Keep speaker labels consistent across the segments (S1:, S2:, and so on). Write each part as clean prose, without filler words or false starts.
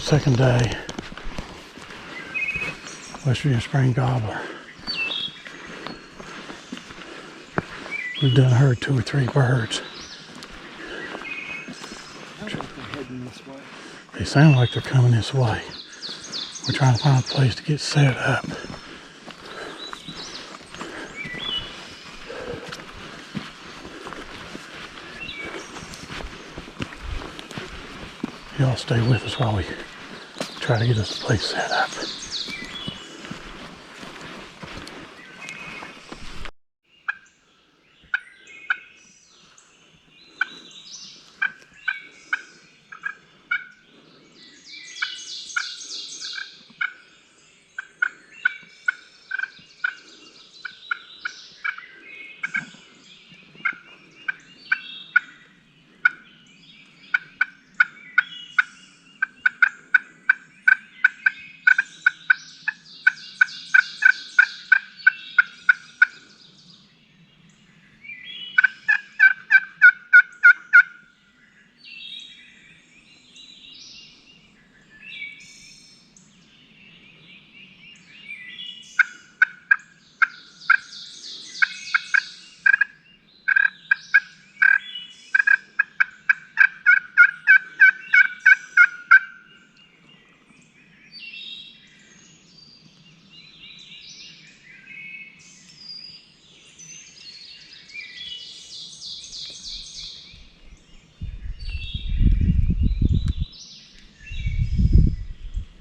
S1: Second day, West Virginia Spring Gobbler. We've done heard 2 or 3 birds.
S2: Sounds like they're heading this way.
S1: They sound like they're coming this way. We're trying to find a place to get set up. Y'all stay with us while we try to get us a place set up.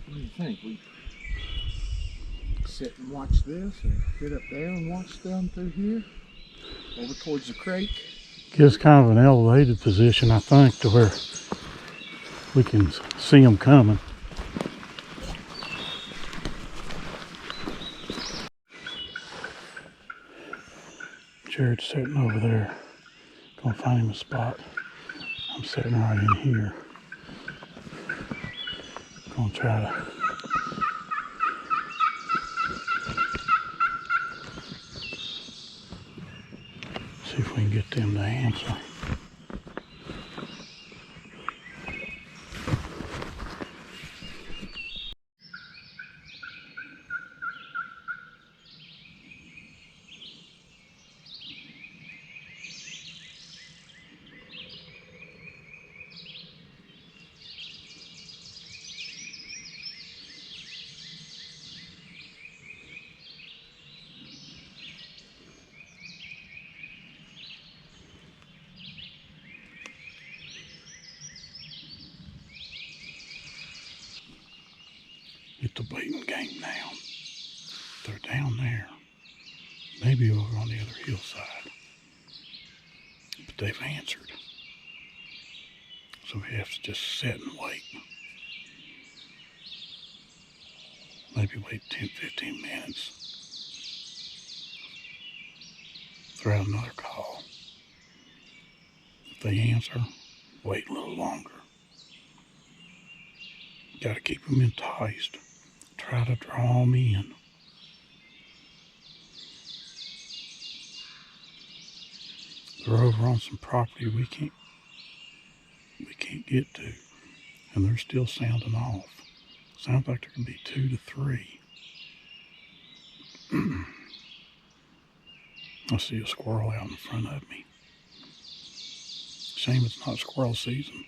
S2: What do you think? We sit and watch this, or get up there and watch them through here? Over towards the creek?
S1: Gives kind of an elevated position, I think, to where we can see them coming. Jared's sitting over there. Gonna find him a spot. I'm sitting right in here. Gonna try to see if we can get them to answer. Get the baiting game down. They're down there. Maybe over on the other hillside. But they've answered. So we have to just sit and wait. Maybe wait 10, 15 minutes. Throw out another call. If they answer, wait a little longer. Got to keep them enticed. Try to draw them in. They're over on some property we can't get to, and they're still sounding off. Sounds like there could be 2 to 3. I see a squirrel out in front of me. Shame it's not squirrel season.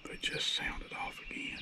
S1: They just sounded off again.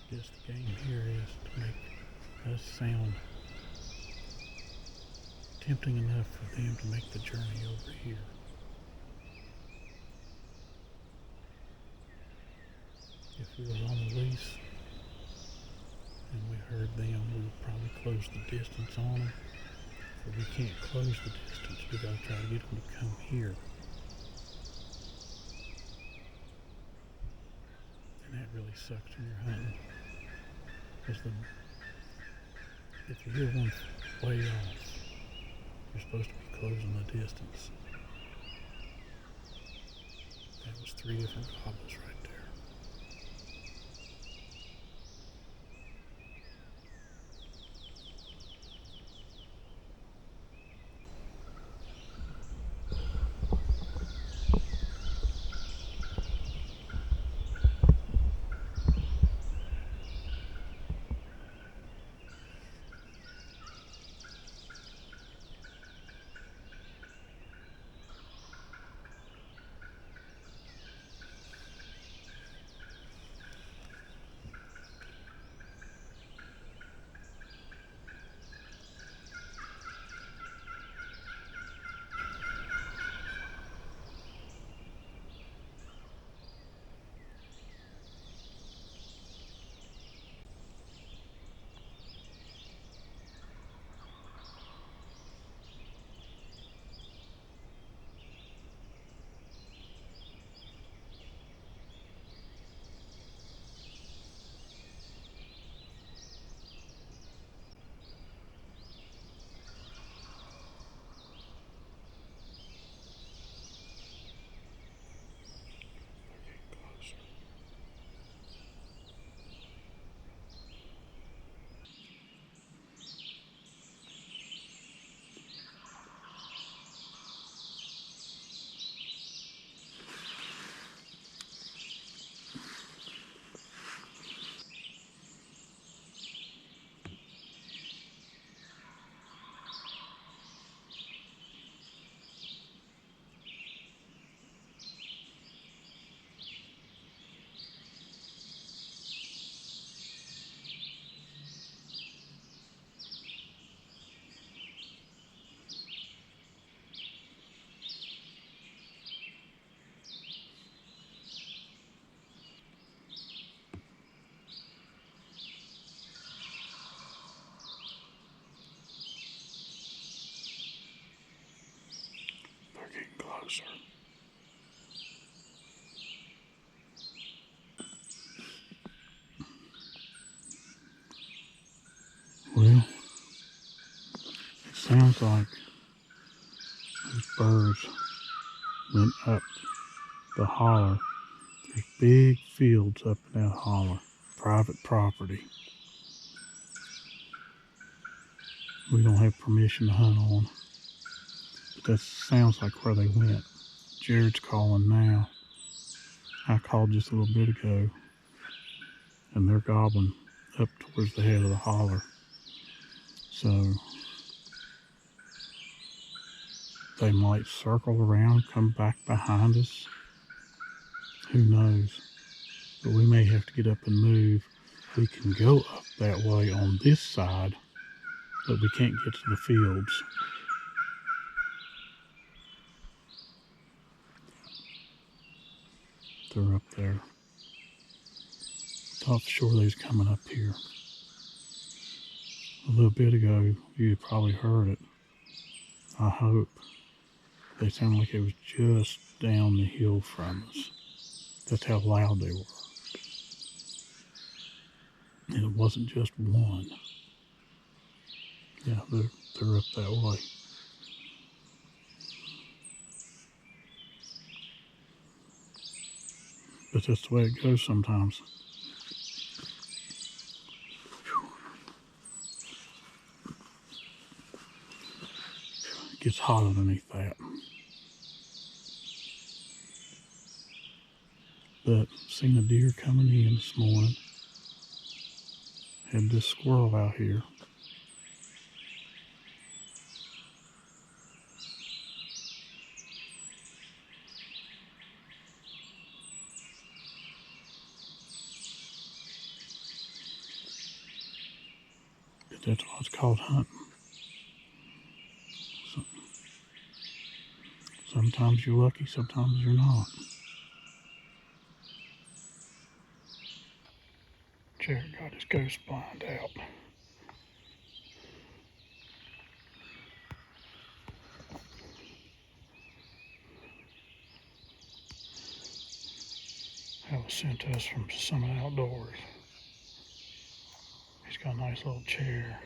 S1: Guess the game here is to make us sound tempting enough for them to make the journey over here. If we was on the lease and we heard them, we would probably close the distance on them. But we can't close the distance. We gotta try to get them to come here. And that really sucks when you're hunting. Because if you hear one way off, you're supposed to be closing the distance. That was 3 different gobblers right there. They're getting closer. Well, it sounds like those birds went up the holler. There's big fields up in that holler, private property. We don't have permission to hunt on, but that sounds like where they went. Jared's calling now. I called just a little bit ago, and they're gobbling up towards the head of the holler. So they might circle around, come back behind us. Who knows? But we may have to get up and move. We can go up that way on this side, but we can't get to the fields. They're up there. Thought for sure they was coming up here. A little bit ago, you probably heard it. I hope. They sounded like it was just down the hill from us. That's how loud they were. And it wasn't just one. Yeah, they're up that way. But that's the way it goes sometimes. It gets hot underneath that. But seen a deer coming in this morning. Had this squirrel out here. That's what it's called, hunting. So, sometimes you're lucky, sometimes you're not. Jared got his ghost blind out. That was sent to us from Summit Outdoors. He's got a nice little chair.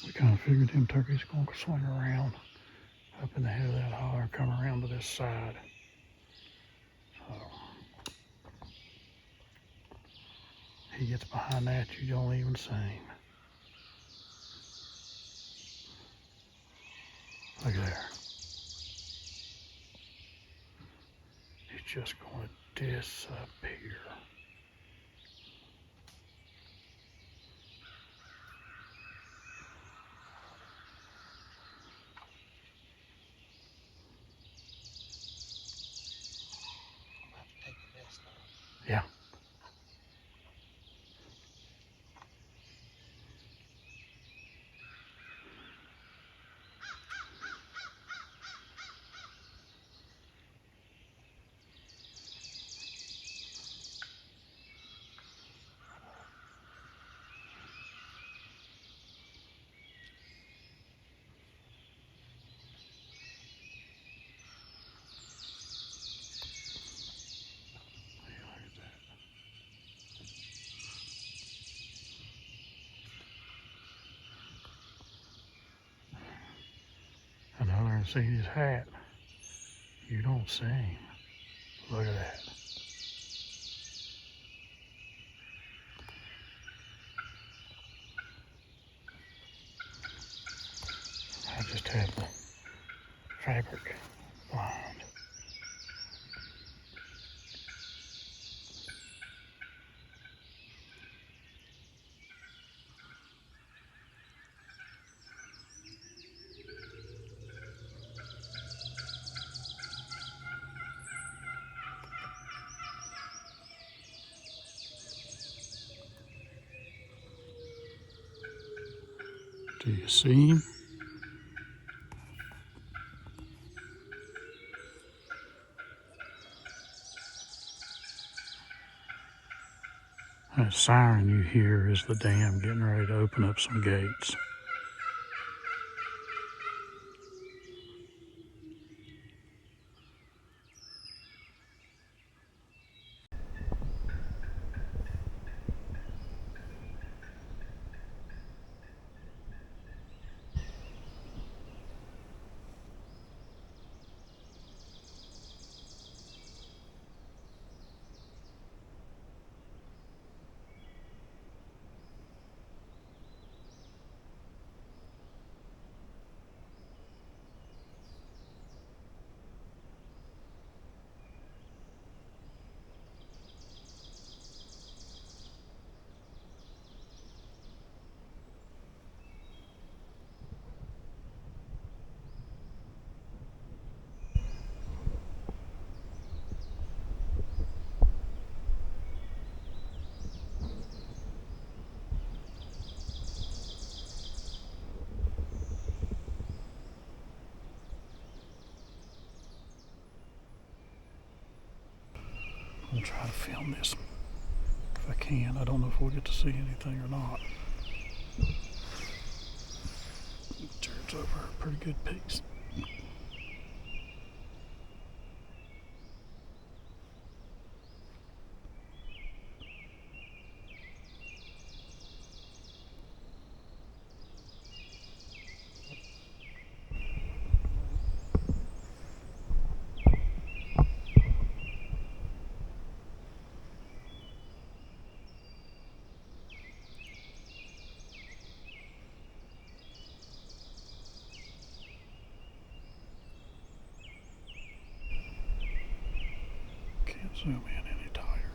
S1: We kind of figured them turkeys going to swing around up in the head of that holler, come around to this side. So he gets behind that, you don't even see him. Look at there. He's just going to disappear. Yeah. Another see his hat. You don't see him. Look at that. I just had the fabric blind. Do you see him? That siren you hear is the dam getting ready to open up some gates. I'll try to film this if I can. I don't know if we'll get to see anything or not. Jared's over a pretty good piece. Can't zoom in any tighter.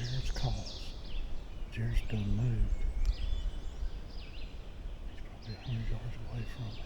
S1: Jared's calls. Jared's done moved. He's probably 100 yards away from me.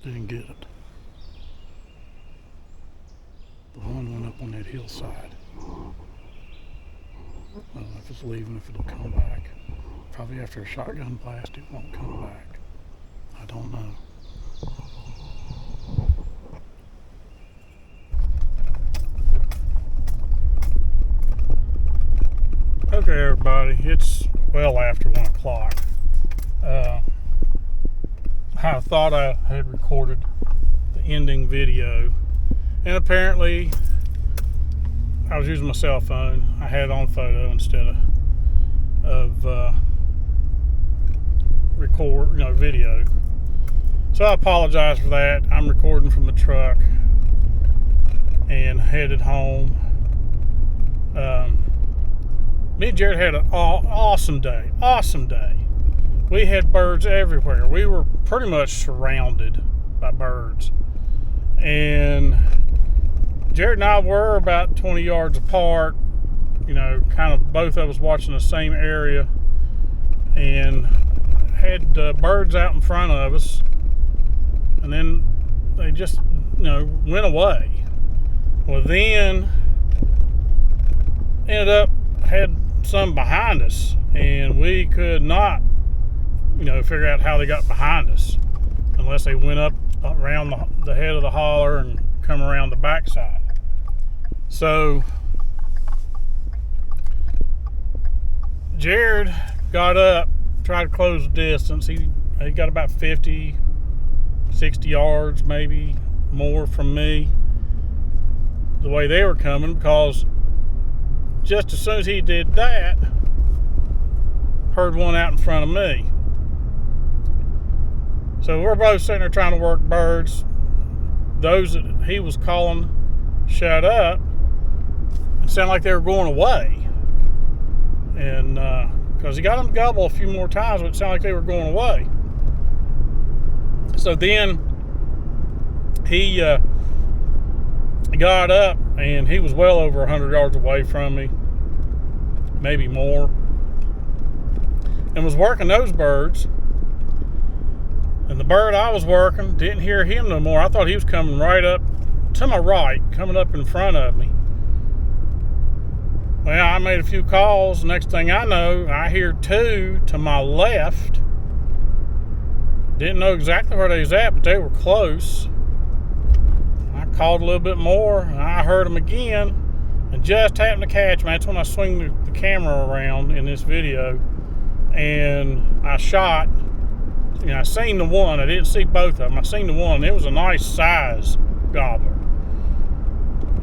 S1: Didn't get it. The one went up on that hillside. I don't know if it's leaving, if it'll come back. Probably after a shotgun blast, it won't come back. I don't know. Okay, everybody, it's well after 1 o'clock. I thought I had recorded the ending video, and apparently I was using my cell phone. I had it on photo instead of video. So I apologize for that. I'm recording from the truck and headed home. Me and Jared had an awesome day. We had birds everywhere. We were pretty much surrounded by birds. And Jared and I were about 20 yards apart, kind of both of us watching the same area, and had birds out in front of us. And then they just, went away. Well, then ended up had some behind us, and we could not figure out how they got behind us unless they went up around the head of the holler and come around the backside. So Jared got up, tried to close the distance. He got about 50, 60 yards, maybe more from me, the way they were coming, because just as soon as he did that, heard one out in front of me. So we're both sitting there trying to work birds. Those that he was calling shut up. It sounded like they were going away. And because he got them to gobble a few more times, but it sounded like they were going away. So then he got up, and he was well over 100 yards away from me, maybe more. and was working those birds. And the bird I was working, didn't hear him no more. I thought he was coming right up to my right, coming up in front of me. Well, I made a few calls. Next thing I know, I hear two to my left. Didn't know exactly where they was at, but they were close. I called a little bit more, and I heard them again, and just happened to catch them. That's when I swing the camera around in this video, and I shot. I seen the one. I didn't see both of them. I seen the one. It was a nice size gobbler.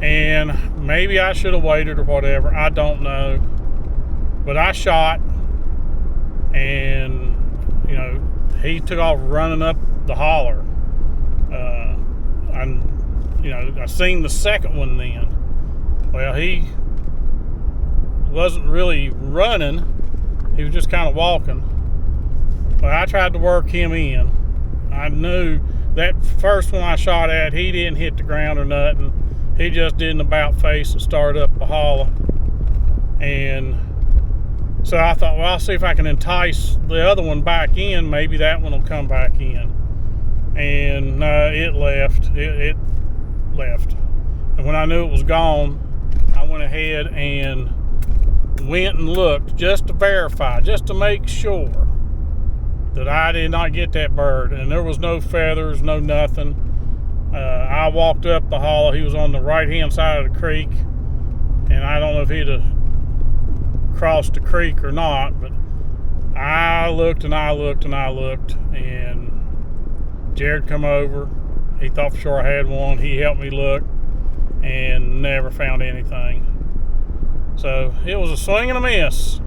S1: And maybe I should have waited or whatever. I don't know. But I shot, and he took off running up the holler. I seen the second one then. Well, he wasn't really running. He was just kind of walking. But I tried to work him in. I knew that first one I shot at, he didn't hit the ground or nothing. He just did an about face and started up the holler. And so I thought, well, I'll see if I can entice the other one back in. Maybe that one will come back in. And no, it left. It left. And when I knew it was gone, I went ahead and went and looked just to verify, just to make sure that I did not get that bird. And there was no feathers, no nothing. I walked up the hollow. He was on the right-hand side of the creek. And I don't know if he'd have crossed the creek or not, but I looked and I looked and I looked. And Jared come over. He thought for sure I had one. He helped me look and never found anything. So it was a swing and a miss.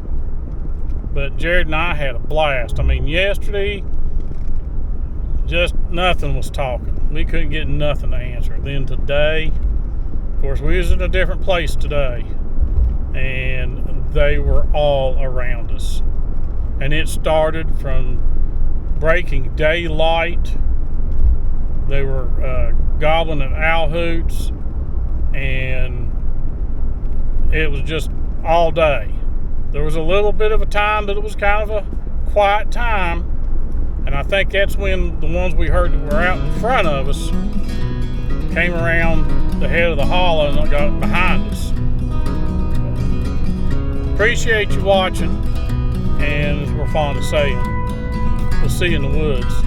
S1: But Jared and I had a blast. I mean, yesterday, just nothing was talking. We couldn't get nothing to answer. Then today, of course, we was in a different place today, and they were all around us. And it started from breaking daylight. They were gobbling at owl hoots, and it was just all day. There was a little bit of a time that it was kind of a quiet time, and I think that's when the ones we heard that were out in front of us came around the head of the hollow and got behind us. Appreciate you watching, and as we're fond of saying, we'll see you in the woods.